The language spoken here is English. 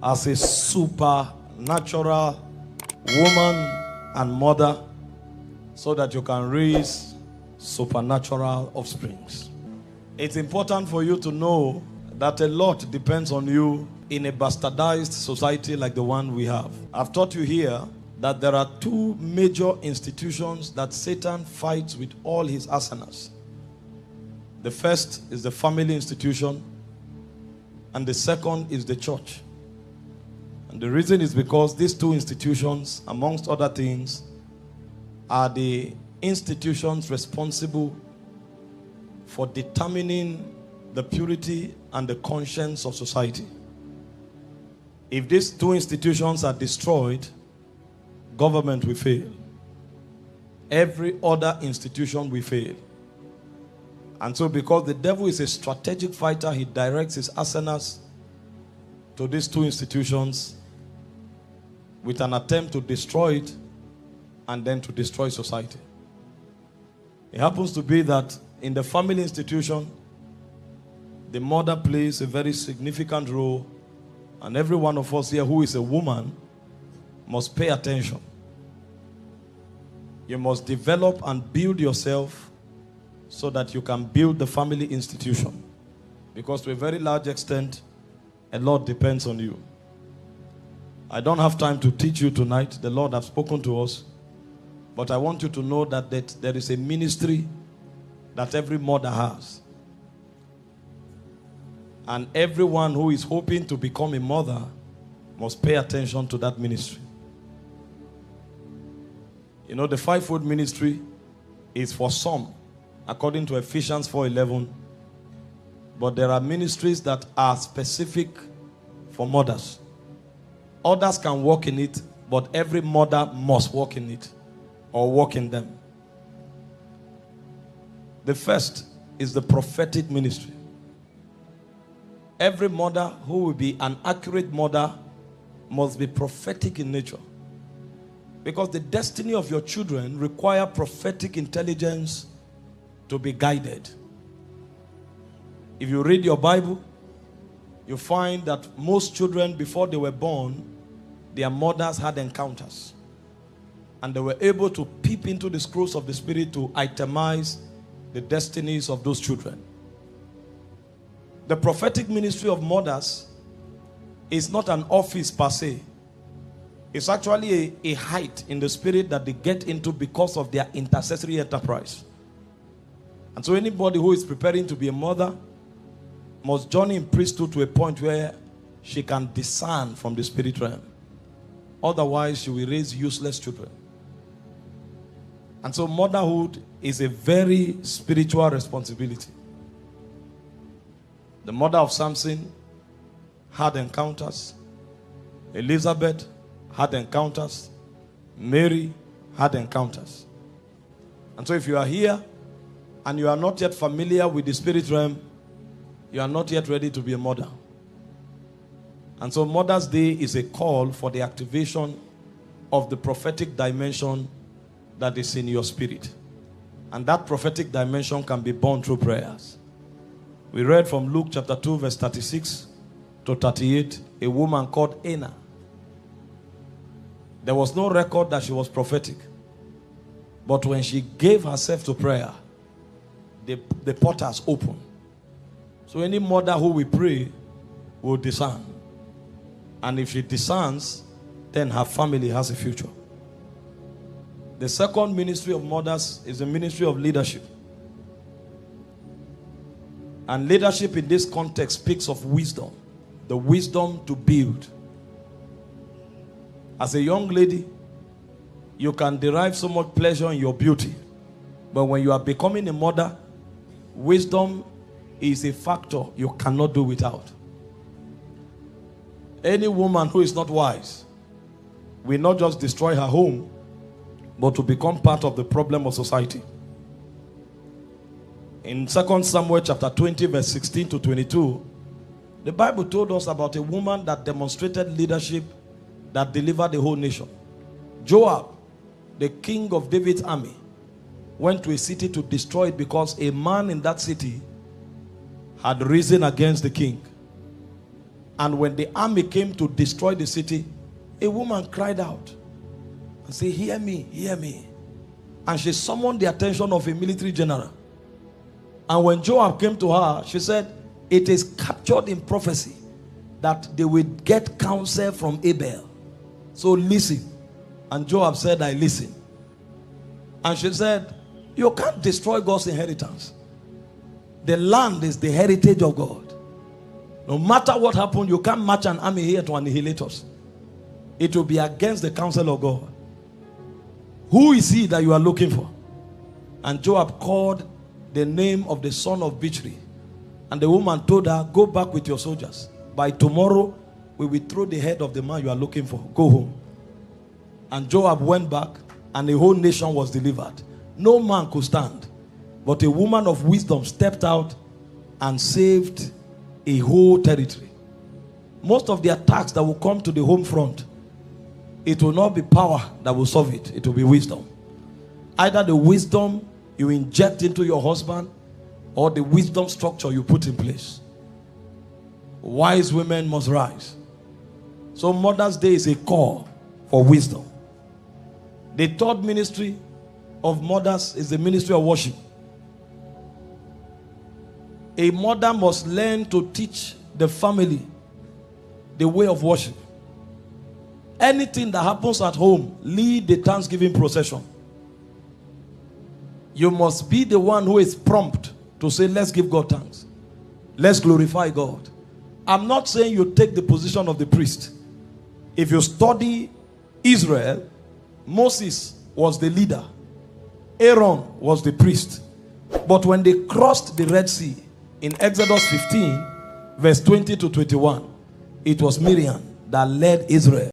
as a supernatural woman and mother so that you can raise supernatural offsprings. It's important for you to know that a lot depends on you in a bastardized society like the one we have. I've taught you here that there are two major institutions that Satan fights with all his arsenals. The first is the family institution, and the second is the church. And the reason is because these two institutions, amongst other things, are the institutions responsible for determining the purity and the conscience of society. If these two institutions are destroyed, government will fail. Every other institution will fail. And so because the devil is a strategic fighter, he directs his arsenals to these two institutions with an attempt to destroy it and then to destroy society. It happens to be that in the family institution, the mother plays a very significant role, and every one of us here who is a woman must pay attention. You must develop and build yourself so that you can build the family institution. Because to a very large extent, a lot depends on you. I don't have time to teach you tonight. The Lord has spoken to us. But I want you to know that there is a ministry that every mother has. And everyone who is hoping to become a mother must pay attention to that ministry. You know, the fivefold ministry is for some, according to Ephesians 4:11. But there are ministries that are specific for mothers. Others can walk in it, but every mother must walk in it or walk in them. The first is the prophetic ministry. Every mother who will be an accurate mother must be prophetic in nature. Because the destiny of your children require prophetic intelligence to be guided. If you read your Bible, you find that most children, before they were born, their mothers had encounters. And they were able to peep into the scrolls of the Spirit to itemize the destinies of those children. The prophetic ministry of mothers is not an office per se. It's actually a height in the spirit that they get into because of their intercessory enterprise. And so anybody who is preparing to be a mother must journey in priesthood to a point where she can discern from the spirit realm. Otherwise, she will raise useless children. And so motherhood is a very spiritual responsibility. The mother of Samson had encounters. Elizabeth had encounters. Mary had encounters. And so if you are here and you are not yet familiar with the spirit realm, you are not yet ready to be a mother. And so Mother's Day is a call for the activation of the prophetic dimension that is in your spirit. And that prophetic dimension can be born through prayers. We read from Luke chapter 2 verse 36 to 38, a woman called Anna. There was no record that she was prophetic. But when she gave herself to prayer, the portals opened. So any mother who will pray will discern. And if she discerns, then her family has a future. The second ministry of mothers is the ministry of leadership. And leadership in this context speaks of wisdom. The wisdom to build. As a young lady, you can derive so much pleasure in your beauty. But when you are becoming a mother, wisdom is a factor you cannot do without. Any woman who is not wise will not just destroy her home, but to become part of the problem of society. In 2 Samuel chapter 20 verse 16 to 22, the Bible told us about a woman that demonstrated leadership that delivered the whole nation. Joab, the king of David's army, went to a city to destroy it because a man in that city had risen against the king. And when the army came to destroy the city, a woman cried out and said, hear me, hear me. And she summoned the attention of a military general. And when Joab came to her, she said, it is captured in prophecy that they will get counsel from Abel. So listen. And Joab said, I listen. And she said, you can't destroy God's inheritance. The land is the heritage of God. No matter what happened, you can't march an army here to annihilate us. It will be against the counsel of God. Who is he that you are looking for? And Joab called the name of the son of Bichri. And the woman told her, go back with your soldiers. By tomorrow, we will throw the head of the man you are looking for. Go home. And Joab went back, and the whole nation was delivered. No man could stand. But a woman of wisdom stepped out and saved a whole territory. Most of the attacks that will come to the home front, it will not be power that will solve it. It will be wisdom. Either the wisdom you inject into your husband or the wisdom structure you put in place. Wise women must rise. So Mother's Day is a call for wisdom. The third ministry of mothers is the ministry of worship. A mother must learn to teach the family the way of worship. Anything that happens at home, lead the Thanksgiving procession. You must be the one who is prompt to say, let's give God thanks. Let's glorify God. I'm not saying you take the position of the priest. If you study Israel, Moses was the leader. Aaron was the priest. But when they crossed the Red Sea, in Exodus 15, verse 20 to 21, it was Miriam that led Israel.